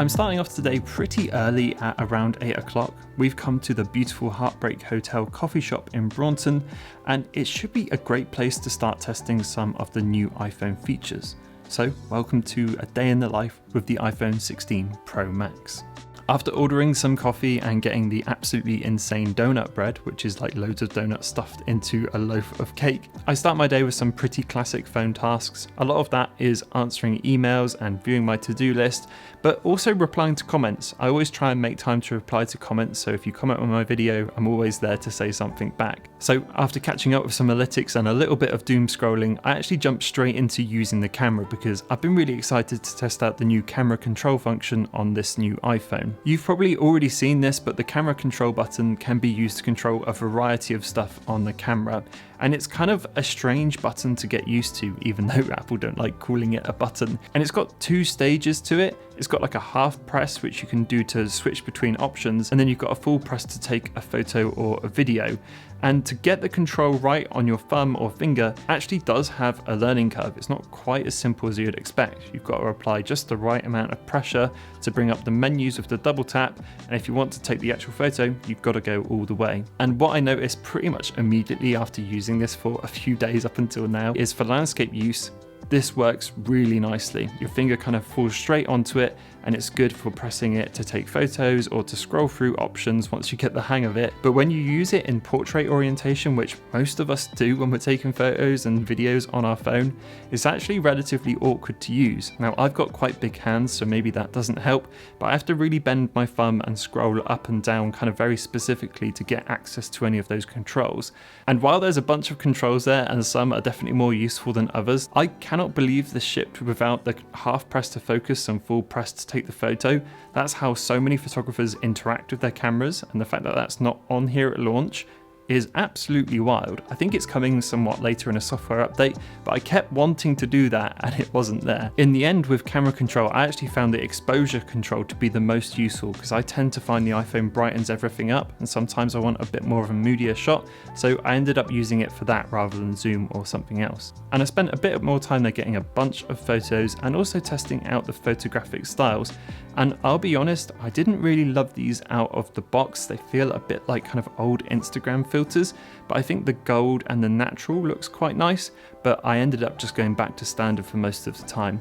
I'm starting off today pretty early at around 8 o'clock. We've come to the beautiful Heartbreak Hotel coffee shop in Braunton, and it should be a great place to start testing some of the new iPhone features. So welcome to a day in the life with the iPhone 16 Pro Max. After ordering some coffee and getting the absolutely insane donut bread, which is like loads of donuts stuffed into a loaf of cake, I start my day with some pretty classic phone tasks. A lot of that is answering emails and viewing my to-do list, but also replying to comments. I always try and make time to reply to comments, so if you comment on my video, I'm always there to say something back. So after catching up with some analytics and a little bit of doom scrolling, I actually jumped straight into using the camera because I've been really excited to test out the new camera control function on this new iPhone. You've probably already seen this, but the camera control button can be used to control a variety of stuff on the camera. And it's kind of a strange button to get used to, even though Apple don't like calling it a button. And it's got two stages to it. It's got like a half press, which you can do to switch between options, and then you've got a full press to take a photo or a video. And to get the control right on your thumb or finger actually does have a learning curve. It's not quite as simple as you'd expect. You've got to apply just the right amount of pressure to bring up the menus with the double tap, and if you want to take the actual photo, you've got to go all the way. And what I noticed pretty much immediately after using this for a few days up until now is for landscape use, this works really nicely. Your finger kind of falls straight onto it, and it's good for pressing it to take photos or to scroll through options once you get the hang of it. But when you use it in portrait orientation, which most of us do when we're taking photos and videos on our phone, it's actually relatively awkward to use. Now, I've got quite big hands, so maybe that doesn't help, but I have to really bend my thumb and scroll up and down kind of very specifically to get access to any of those controls. And while there's a bunch of controls there and some are definitely more useful than others, I cannot believe this shipped without the half press to focus and full press to take the photo. That's how so many photographers interact with their cameras, and the fact that that's not on here at launch is absolutely wild. I think it's coming somewhat later in a software update, but I kept wanting to do that and it wasn't there. In the end, with camera control, I actually found the exposure control to be the most useful because I tend to find the iPhone brightens everything up, and sometimes I want a bit more of a moodier shot, so I ended up using it for that rather than zoom or something else. And I spent a bit more time there getting a bunch of photos and also testing out the photographic styles. And I'll be honest, I didn't really love these out of the box. They feel a bit like kind of old Instagram filters, but I think the gold and the natural looks quite nice, but I ended up just going back to standard for most of the time.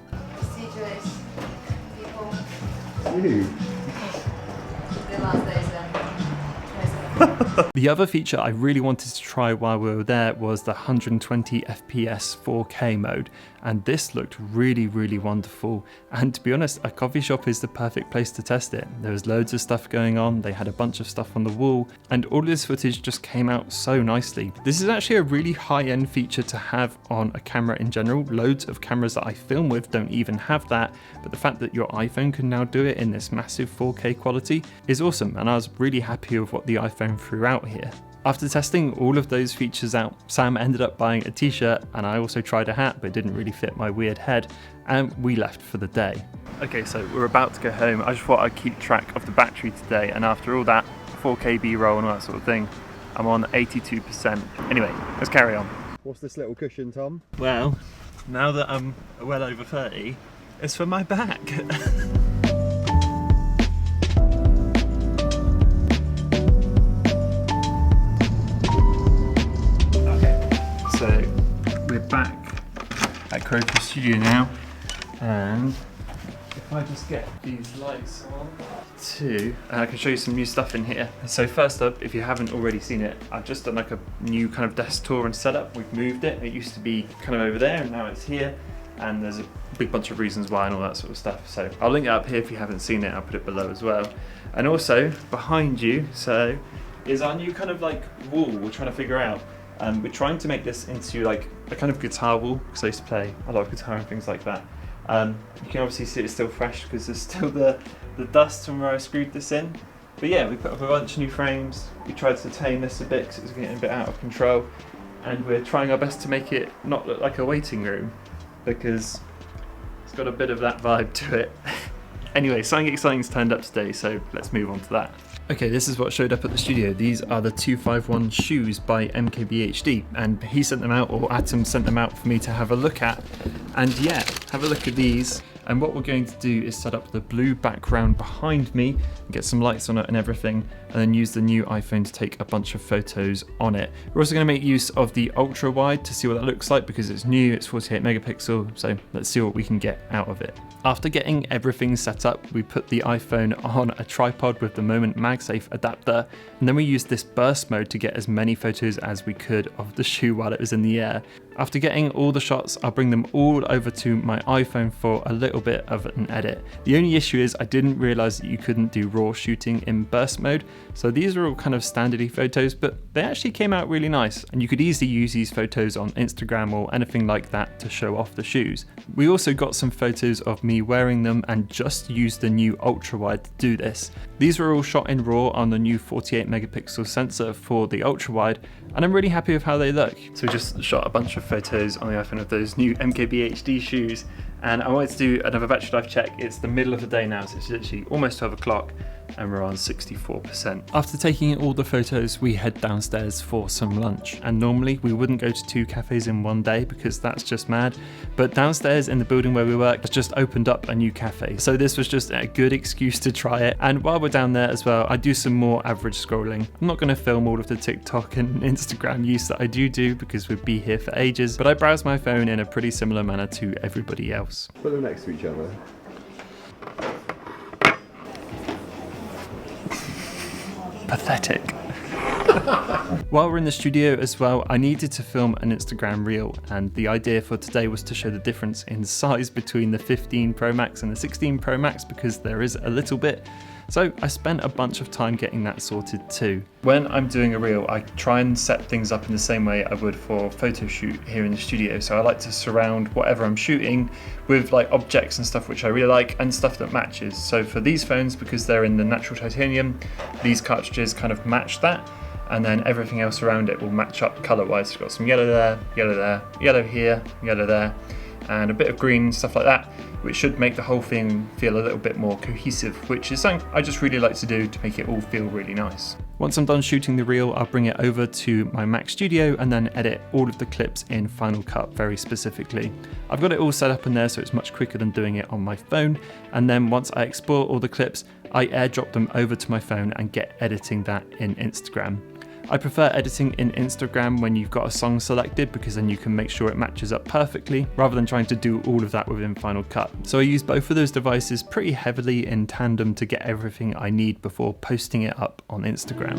The other feature I really wanted to try while we were there was the 120 FPS 4K mode, and this looked really wonderful. And to be honest, a coffee shop is the perfect place to test it. There was loads of stuff going on, they had a bunch of stuff on the wall, and all of this footage just came out so nicely. This is actually a really high-end feature to have on a camera in general. Loads of cameras that I film with don't even have that, but the fact that your iPhone can now do it in this massive 4K quality is awesome, and I was really happy with what the iPhone threw out here. After testing all of those features out, Sam ended up buying a t-shirt, and I also tried a hat, but it didn't really fit my weird head, and we left for the day. Okay, so we're about to go home. I just thought I'd keep track of the battery today, and after all that 4K B-roll and all that sort of thing, I'm on 82%. Anyway, let's carry on. What's this little cushion, Tom? Well, now that I'm well over 30, it's for my back. So we're back at Crowfoot Studio now, and if I just get these lights on too, I can show you some new stuff in here. So first up, if you haven't already seen it, I've just done like a new kind of desk tour and setup. We've moved it. It used to be kind of over there and now it's here, and there's a big bunch of reasons why and all that sort of stuff. So I'll link it up here if you haven't seen it. I'll put it below as well. And also behind you, so is our new kind of like wall we're trying to figure out. We're trying to make this into like a kind of guitar wall, because I used to play a lot of guitar and things like that. You can obviously see it's still fresh because there's still the dust from where I screwed this in. But yeah, we put up a bunch of new frames. We tried to tame this a bit because it was getting a bit out of control. And we're trying our best to make it not look like a waiting room, because it's got a bit of that vibe to it. Anyway, something exciting's turned up today, so let's move on to that. Okay, this is what showed up at the studio. These are the 251 shoes by MKBHD, and he sent them out, or Atom sent them out for me to have a look at. And yeah, have a look at these. And what we're going to do is set up the blue background behind me and get some lights on it and everything, and then use the new iPhone to take a bunch of photos on it. We're also going to make use of the ultra wide to see what that looks like because it's new, it's 48 megapixel, so let's see what we can get out of it. After getting everything set up, we put the iPhone on a tripod with the Moment MagSafe adapter, and then we used this burst mode to get as many photos as we could of the shoe while it was in the air. After getting all the shots, I'll bring them all over to my iPhone for a little bit of an edit. The only issue is I didn't realize that you couldn't do raw shooting in burst mode, so these are all kind of standardy photos, but they actually came out really nice, and you could easily use these photos on Instagram or anything like that to show off the shoes. We also got some photos of me wearing them and just used the new ultra wide to do this. These were all shot in RAW on the new 48 megapixel sensor for the ultra wide, and I'm really happy with how they look. So we just shot a bunch of photos on the iPhone of those new MKBHD shoes, and I wanted to do another battery life check. It's the middle of the day now, so it's literally almost 12 o'clock and we're on 64%. After taking all the photos, we head downstairs for some lunch, and normally we wouldn't go to 2 cafes in one day because that's just mad, but downstairs in the building where we work has just opened up a new cafe, so this was just a good excuse to try it. And while we're down there as well, I do some more average scrolling. I'm not going to film all of the TikTok and Instagram use that I do because we'd be here for ages, but I browse my phone in a pretty similar manner to everybody else. Put them next to each other. Pathetic. While we're in the studio as well, I needed to film an Instagram reel, and the idea for today was to show the difference in size between the 15 Pro Max and the 16 Pro Max because there is a little bit. So I spent a bunch of time getting that sorted too. When I'm doing a reel, I try and set things up in the same way I would for a photo shoot here in the studio. So I like to surround whatever I'm shooting with like objects and stuff which I really like and stuff that matches. So for these phones, because they're in the natural titanium, these cartridges kind of match that, and then everything else around it will match up color-wise. We've got some yellow there, yellow here, yellow there, and a bit of green, stuff like that, which should make the whole thing feel a little bit more cohesive, which is something I just really like to do to make it all feel really nice. Once I'm done shooting the reel, I'll bring it over to my Mac Studio and then edit all of the clips in Final Cut very specifically. I've got it all set up in there so it's much quicker than doing it on my phone, and then once I export all the clips, I airdrop them over to my phone and get editing that in Instagram. I prefer editing in Instagram when you've got a song selected because then you can make sure it matches up perfectly rather than trying to do all of that within Final Cut. So I use both of those devices pretty heavily in tandem to get everything I need before posting it up on Instagram.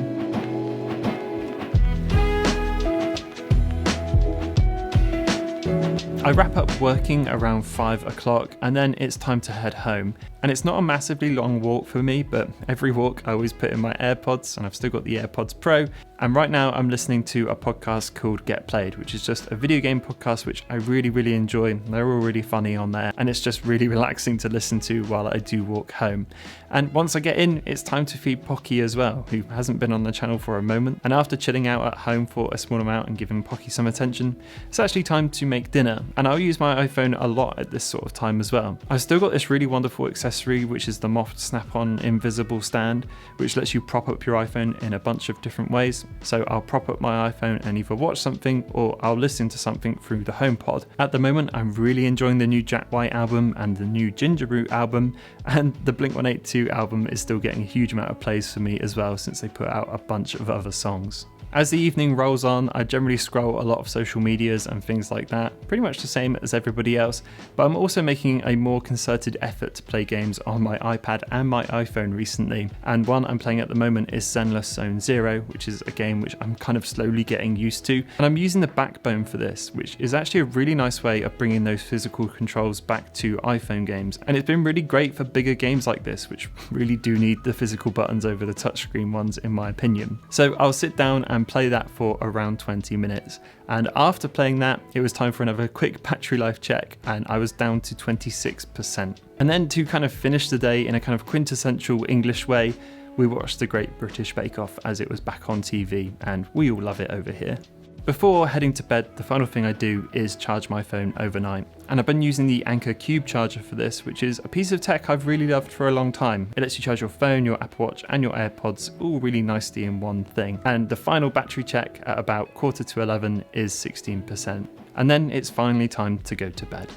I wrap up working around 5 o'clock and then it's time to head home. And it's not a massively long walk for me, but every walk I always put in my AirPods, and I've still got the AirPods Pro. And right now I'm listening to a podcast called Get Played, which is just a video game podcast which I really enjoy. They're all really funny on there, and it's just really relaxing to listen to while I do walk home. And once I get in, it's time to feed Pocky as well, who hasn't been on the channel for a moment. And after chilling out at home for a small amount and giving Pocky some attention, it's actually time to make dinner. And I'll use my iPhone a lot at this sort of time as well. I've still got this really wonderful accessory, which is the Moft Snap-on invisible stand, which lets you prop up your iPhone in a bunch of different ways. So I'll prop up my iPhone and either watch something or I'll listen to something through the HomePod. At the moment, I'm really enjoying the new Jack White album and the new Ginger Root album, and the Blink-182 album is still getting a huge amount of plays for me as well since they put out a bunch of other songs. As the evening rolls on, I generally scroll a lot of social medias and things like that, pretty much the same as everybody else, but I'm also making a more concerted effort to play games on my iPad and my iPhone recently, and one I'm playing at the moment is Zenless Zone Zero, which is a game which I'm kind of slowly getting used to, and I'm using the backbone for this, which is actually a really nice way of bringing those physical controls back to iPhone games, and it's been really great for bigger games like this, which really do need the physical buttons over the touchscreen ones in my opinion. So I'll sit down and play that for around 20 minutes. And after playing that, it was time for another quick battery life check, and I was down to 26%. And then to kind of finish the day in a kind of quintessential English way, we watched the Great British Bake Off as it was back on TV, and we all love it over here. Before heading to bed, the final thing I do is charge my phone overnight. And I've been using the Anker Cube charger for this, which is a piece of tech I've really loved for a long time. It lets you charge your phone, your Apple Watch and your AirPods all really nicely in one thing. And the final battery check at about 10:45 is 16%. And then it's finally time to go to bed.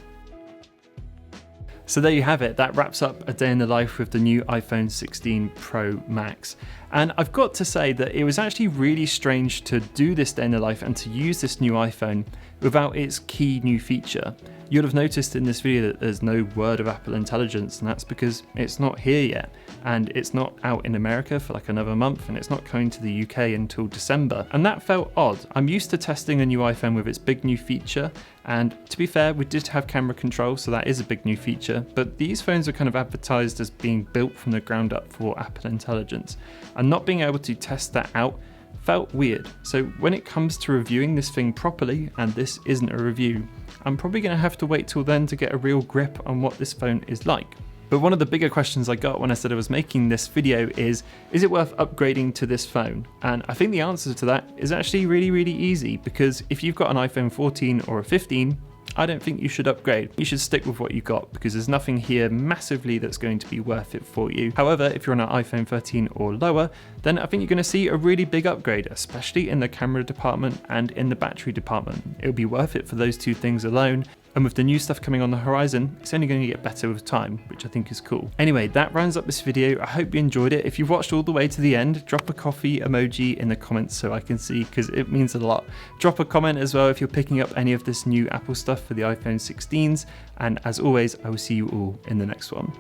So there you have it, that wraps up a day in the life with the new iPhone 16 Pro Max. And I've got to say that it was actually really strange to do this day in the life and to use this new iPhone without its key new feature. You'll have noticed in this video that there's no word of Apple Intelligence, and that's because it's not here yet, and it's not out in America for like another month, and it's not coming to the UK until December. And that felt odd. I'm used to testing a new iPhone with its big new feature, and to be fair, we did have camera control, so that is a big new feature, but these phones are kind of advertised as being built from the ground up for Apple Intelligence, and not being able to test that out felt weird. So when it comes to reviewing this thing properly, and this isn't a review, I'm probably going to have to wait till then to get a real grip on what this phone is like. But one of the bigger questions I got when I said I was making this video is it worth upgrading to this phone? And I think the answer to that is actually really easy, because if you've got an iPhone 14 or a 15, I don't think you should upgrade. You should stick with what you got, because there's nothing here massively that's going to be worth it for you. However, if you're on an iPhone 13 or lower, then I think you're going to see a really big upgrade, especially in the camera department and in the battery department. It'll be worth it for those two things alone. And with the new stuff coming on the horizon, it's only going to get better with time, which I think is cool. Anyway, that rounds up this video. I hope you enjoyed it. If you've watched all the way to the end, drop a coffee emoji in the comments so I can see, because it means a lot. Drop a comment as well if you're picking up any of this new Apple stuff for the iPhone 16s. And as always, I will see you all in the next one.